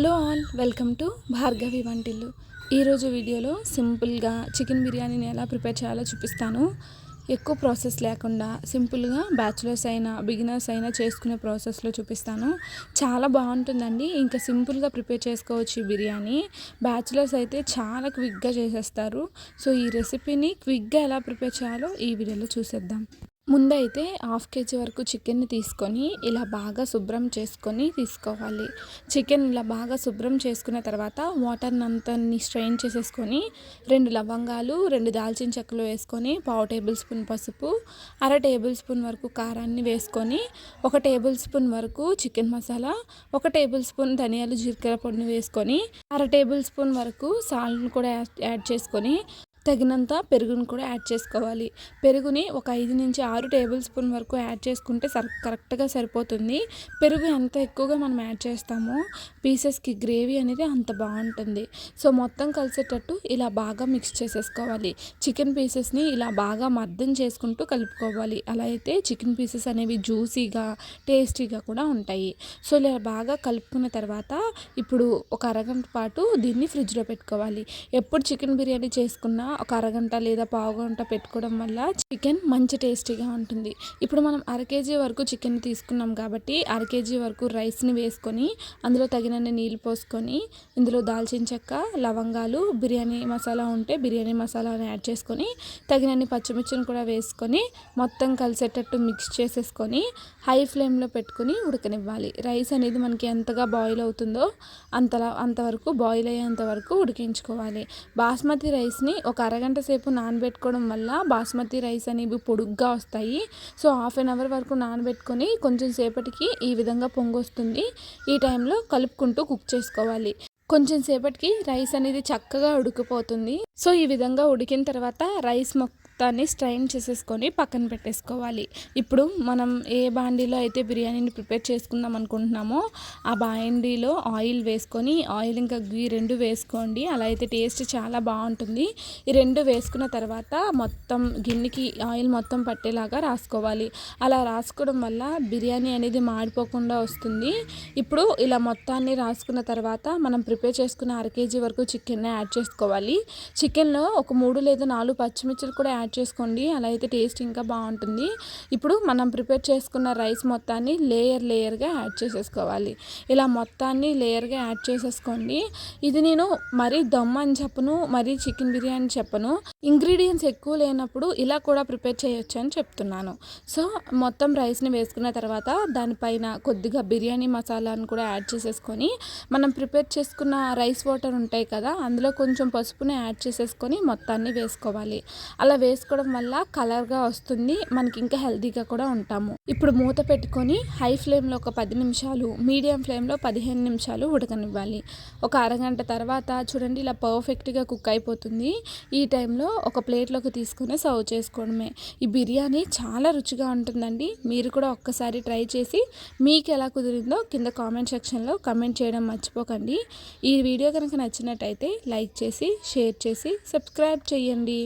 Hello all, welcome to Bhargavi Vantillu. ఈరోజు వీడియోలో సింపుల్గా చికెన్ బిర్యానీని ఎలా ప్రిపేర్ చేయాలో చూపిస్తాను. ఎక్కువ ప్రాసెస్ లేకుండా సింపుల్గా బ్యాచులర్స్ అయినా బిగినర్స్ అయినా చేసుకునే ప్రాసెస్లో చూపిస్తాను. చాలా బాగుంటుందండి. ఇంకా సింపుల్గా ప్రిపేర్ చేసుకోవచ్చు ఈ బిర్యానీ. బ్యాచులర్స్ అయితే చాలా క్విక్గా చేసేస్తారు. సో ఈ రెసిపీని క్విక్గా ఎలా ప్రిపేర్ చేయాలో ఈ వీడియోలో చూసేద్దాం. ముందైతే 1/2 kg వరకు చికెన్ని తీసుకొని ఇలా బాగా శుభ్రం చేసుకొని తీసుకోవాలి. చికెన్ ఇలా బాగా శుభ్రం చేసుకున్న తర్వాత వాటర్ని అంతని స్ట్రెయిన్ చేసేసుకొని 2 లవంగాలు 2 దాల్చిన చెక్కలు వేసుకొని 1/2 టేబుల్ స్పూన్ పసుపు 1/2 టేబుల్ స్పూన్ వరకు కారాన్ని వేసుకొని 1 టేబుల్ స్పూన్ వరకు చికెన్ మసాలా 1 టేబుల్ స్పూన్ ధనియాలు జీలకర్ర పొడిని వేసుకొని 1/2 టేబుల్ స్పూన్ వరకు సాల్ట్ని కూడా యాడ్ చేసుకొని తగినంత పెరుగును కూడా యాడ్ చేసుకోవాలి. పెరుగుని ఒక 5 నుంచి 6 టేబుల్ స్పూన్ వరకు యాడ్ చేసుకుంటే కరెక్ట్గా సరిపోతుంది. పెరుగు ఎంత ఎక్కువగా మనం యాడ్ చేస్తామో పీసెస్కి గ్రేవీ అనేది అంత బాగుంటుంది. సో మొత్తం కలిసేటట్టు ఇలా బాగా మిక్స్ చేసేసుకోవాలి. చికెన్ పీసెస్ని ఇలా బాగా మర్దం చేసుకుంటూ కలుపుకోవాలి. అలా అయితే చికెన్ పీసెస్ అనేవి జ్యూసీగా టేస్టీగా కూడా ఉంటాయి. సో ఇలా బాగా కలుపుకున్న తర్వాత ఇప్పుడు ఒక అరగంట పాటు దీన్ని ఫ్రిడ్జ్లో పెట్టుకోవాలి. ఎప్పుడు చికెన్ బిర్యానీ చేసుకున్నా ఒక అరగంట లేదా పావు గంట పెట్టుకోవడం వల్ల చికెన్ మంచి టేస్టీగా ఉంటుంది. ఇప్పుడు మనం 1/2 kg వరకు చికెన్ తీసుకున్నాం కాబట్టి 1/2 kg వరకు రైస్ని వేసుకొని అందులో తగినన్ని నీళ్ళు పోసుకొని ఇందులో దాల్చిన చెక్క లవంగాలు బిర్యానీ మసాలా ఉంటే బిర్యానీ మసాలాని యాడ్ చేసుకొని తగినన్ని పచ్చిమిర్చిని కూడా వేసుకొని మొత్తం కలిసేటట్టు మిక్స్ చేసేసుకొని హై ఫ్లేమ్లో పెట్టుకొని ఉడకనివ్వాలి. రైస్ అనేది మనకి ఎంతగా బాయిల్ అవుతుందో అంతవరకు బాయిల్ అయ్యేంత వరకు ఉడికించుకోవాలి. బాస్మతి రైస్ని ఒక అరగంట సేపు నానబెట్టుకోవడం వల్ల బాస్మతి రైస్ అనేవి పొడుగ్గా వస్తాయి. సో 1/2 అవర్ వరకు నానబెట్టుకొని కొంచెం సేపటికి ఈ విధంగా పొంగొస్తుంది. ఈ టైంలో కలుపుకుంటూ కుక్ చేసుకోవాలి. కొంచెం సేపటికి రైస్ అనేది చక్కగా ఉడికిపోతుంది. సో ఈ విధంగా ఉడికిన తర్వాత రైస్ మొత్తాన్ని స్ట్రైన్ చేసేసుకొని పక్కన పెట్టేసుకోవాలి. ఇప్పుడు మనం ఏ బాండీలో అయితే బిర్యానీని ప్రిపేర్ చేసుకుందాం అనుకుంటున్నామో ఆ బాండీలో ఆయిల్ వేసుకొని ఆయిల్ ఇంకా గీ 2 వేసుకోండి. అలా అయితే టేస్ట్ చాలా బాగుంటుంది. ఈ 2 వేసుకున్న తర్వాత మొత్తం గిన్నెకి ఆయిల్ మొత్తం పట్టేలాగా రాసుకోవాలి. అలా రాసుకోవడం వల్ల బిర్యానీ అనేది మాడిపోకుండా వస్తుంది. ఇప్పుడు ఇలా మొత్తాన్ని రాసుకున్న తర్వాత మనం ప్రిపేర్ చేసుకున్న 1/2 kg వరకు చికెన్ని యాడ్ చేసుకోవాలి. చికెన్లో ఒక 3 లేదా 4 పచ్చిమిర్చిలు కూడా యాడ్ చేసుకోండి. అలా అయితే టేస్ట్ ఇంకా బాగుంటుంది. ఇప్పుడు మనం ప్రిపేర్ చేసుకున్న రైస్ మొత్తాన్ని లేయర్గా యాడ్ చేసేసుకోవాలి. ఇలా మొత్తాన్ని లేయర్గా యాడ్ చేసేసుకోండి. ఇది నేను మరీ దమ్ అని చెప్పను, మరీ చికెన్ బిర్యానీ చెప్పను. ఇంగ్రీడియంట్స్ ఎక్కువ లేనప్పుడు ఇలా కూడా ప్రిపేర్ చేయొచ్చు అని చెప్తున్నాను. సో మొత్తం రైస్ని వేసుకున్న తర్వాత దానిపైన కొద్దిగా బిర్యానీ మసాలాను కూడా యాడ్ చేసేసుకొని మనం ప్రిపేర్ చేసుకున్న రైస్ వాటర్ ఉంటాయి కదా అందులో కొంచెం పసుపుని యాడ్ చేసేసుకొని మొత్తాన్ని వేసుకోవాలి. అలా వేసుకోవడం వల్ల కలర్గా వస్తుంది. మనకి ఇంకా హెల్తీగా కూడా ఉంటాము. ఇప్పుడు మూత పెట్టుకొని హై ఫ్లేమ్లో ఒక 10 నిమిషాలు మీడియం ఫ్లేమ్లో 15 నిమిషాలు ఉడకనివ్వాలి. ఒక అరగంట తర్వాత చూడండి ఇలా పర్ఫెక్ట్గా కుక్ అయిపోతుంది. ఈ టైంలో ఒక ప్లేట్లోకి తీసుకొని సర్వ్ చేసుకోవడమే. ఈ బిర్యానీ చాలా రుచిగా ఉంటుందండి. మీరు కూడా ఒక్కసారి ట్రై చేసి మీకు ఎలా కుదిరిందో కింద కామెంట్ సెక్షన్లో కామెంట్ చేయడం మర్చిపోకండి. ఈ వీడియో కనుక నచ్చినట్టయితే లైక్ చేసి షేర్ చేసి సబ్స్క్రైబ్ చేయండి.